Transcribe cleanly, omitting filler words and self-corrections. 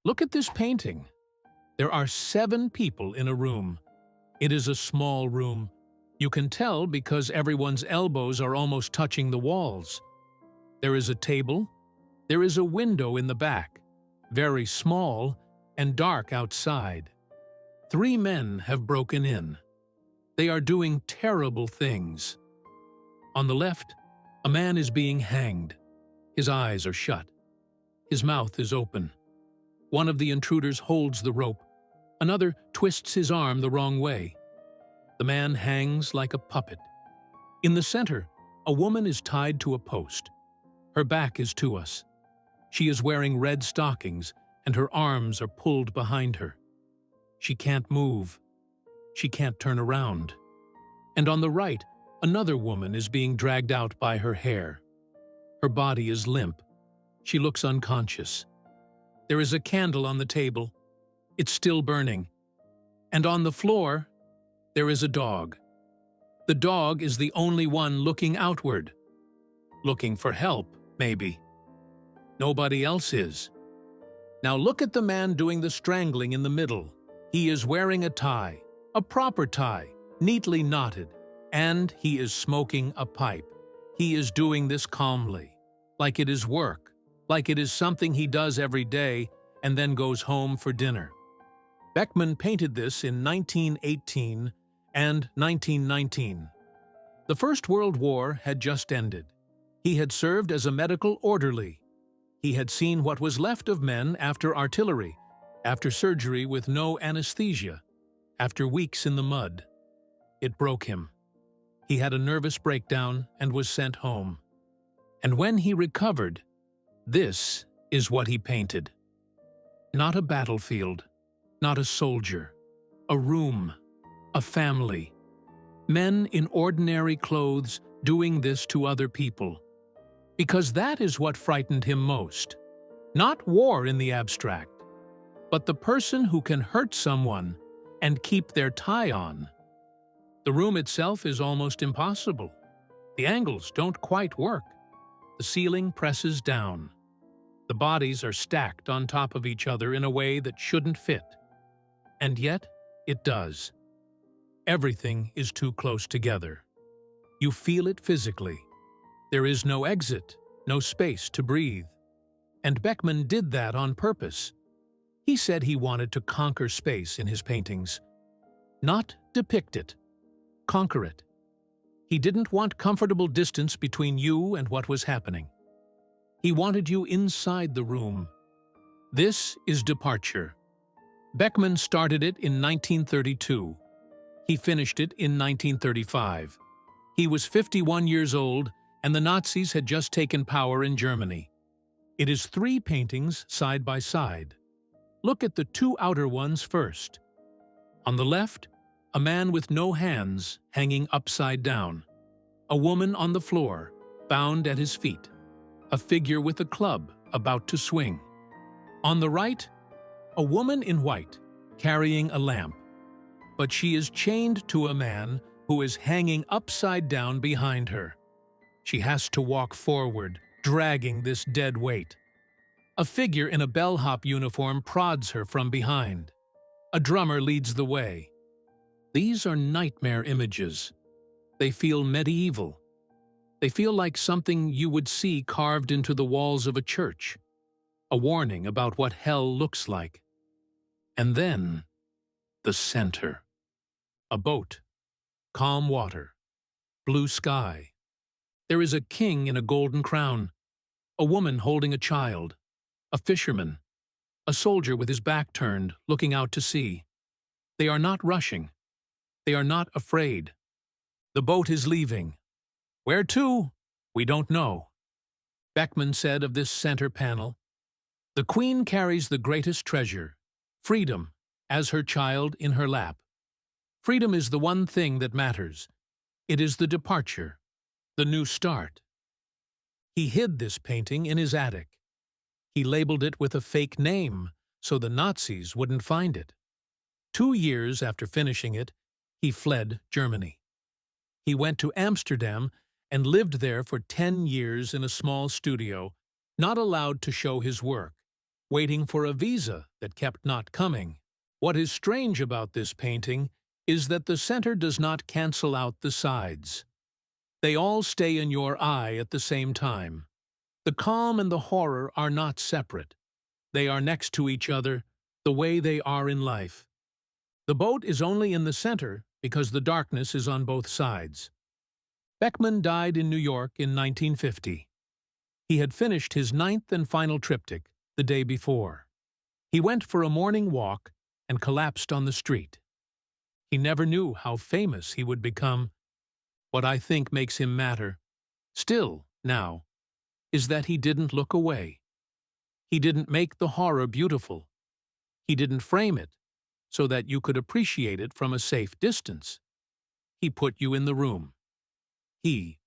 Look at this painting. There are 7 people in a room. It is a small room. You can tell because everyone's elbows are almost touching the walls. There is a table. There is a window in the back, very small and dark outside. 3 men have broken in. They are doing terrible things. On the left, a man is being hanged. His eyes are shut. His mouth is open. One of the intruders holds the rope. Another twists his arm the wrong way. The man hangs like a puppet. In the center, a woman is tied to a post. Her back is to us. She is wearing red stockings, and her arms are pulled behind her. She can't move. She can't turn around. And on the right, another woman is being dragged out by her hair. Her body is limp. She looks unconscious. There is a candle on the table. It's still burning. And on the floor, there is a dog. The dog is the only one looking outward. Looking for help, maybe. Nobody else is. Now look at the man doing the strangling in the middle. He is wearing a tie, a proper tie, neatly knotted, and he is smoking a pipe. He is doing this calmly, like it is work, like it is something he does every day and then goes home for dinner. Beckmann painted this in 1918 and 1919. The First World War had just ended. He had served as a medical orderly. He had seen what was left of men after artillery, after surgery with no anesthesia, after weeks in the mud. It broke him. He had a nervous breakdown and was sent home. And when he recovered, this is what he painted. Not a battlefield, not a soldier, a room, a family. Men in ordinary clothes doing this to other people. Because that is what frightened him most. Not war in the abstract, but the person who can hurt someone and keep their tie on. The room itself is almost impossible. The angles don't quite work. The ceiling presses down. The bodies are stacked on top of each other in a way that shouldn't fit. And yet, it does. Everything is too close together. You feel it physically. There is no exit, no space to breathe. And Beckmann did that on purpose. He said he wanted to conquer space in his paintings. Not depict it. Conquer it. He didn't want comfortable distance between you and what was happening. He wanted you inside the room. This is Departure. Beckmann started it in 1932. He finished it in 1935. He was 51 years old, and the Nazis had just taken power in Germany. It is 3 paintings side by side. Look at the 2 outer ones first. On the left, a man with no hands hanging upside down. A woman on the floor, bound at his feet. A figure with a club about to swing. On the right, a woman in white, carrying a lamp. But she is chained to a man who is hanging upside down behind her. She has to walk forward, dragging this dead weight. A figure in a bellhop uniform prods her from behind. A drummer leads the way. These are nightmare images. They feel medieval. They feel like something you would see carved into the walls of a church. A warning about what hell looks like. And then, the center. A boat. Calm water. Blue sky. There is a king in a golden crown. A woman holding a child. A fisherman. A soldier with his back turned, looking out to sea. They are not rushing. They are not afraid. The boat is leaving. Where to? We don't know. Beckmann said of this center panel, "The Queen carries the greatest treasure, freedom, as her child in her lap. Freedom is the one thing that matters. It is the departure, the new start." He hid this painting in his attic. He labeled it with a fake name so the Nazis wouldn't find it. 2 years after finishing it, he fled Germany. He went to Amsterdam and lived there for 10 years in a small studio, not allowed to show his work, waiting for a visa that kept not coming. What is strange about this painting is that the center does not cancel out the sides. They all stay in your eye at the same time. The calm and the horror are not separate. They are next to each other, the way they are in life. The boat is only in the center because the darkness is on both sides. Beckmann died in New York in 1950. He had finished his 9th and final triptych the day before. He went for a morning walk and collapsed on the street. He never knew how famous he would become. What I think makes him matter, still now, is that he didn't look away. He didn't make the horror beautiful. He didn't frame it so that you could appreciate it from a safe distance. He put you in the room. He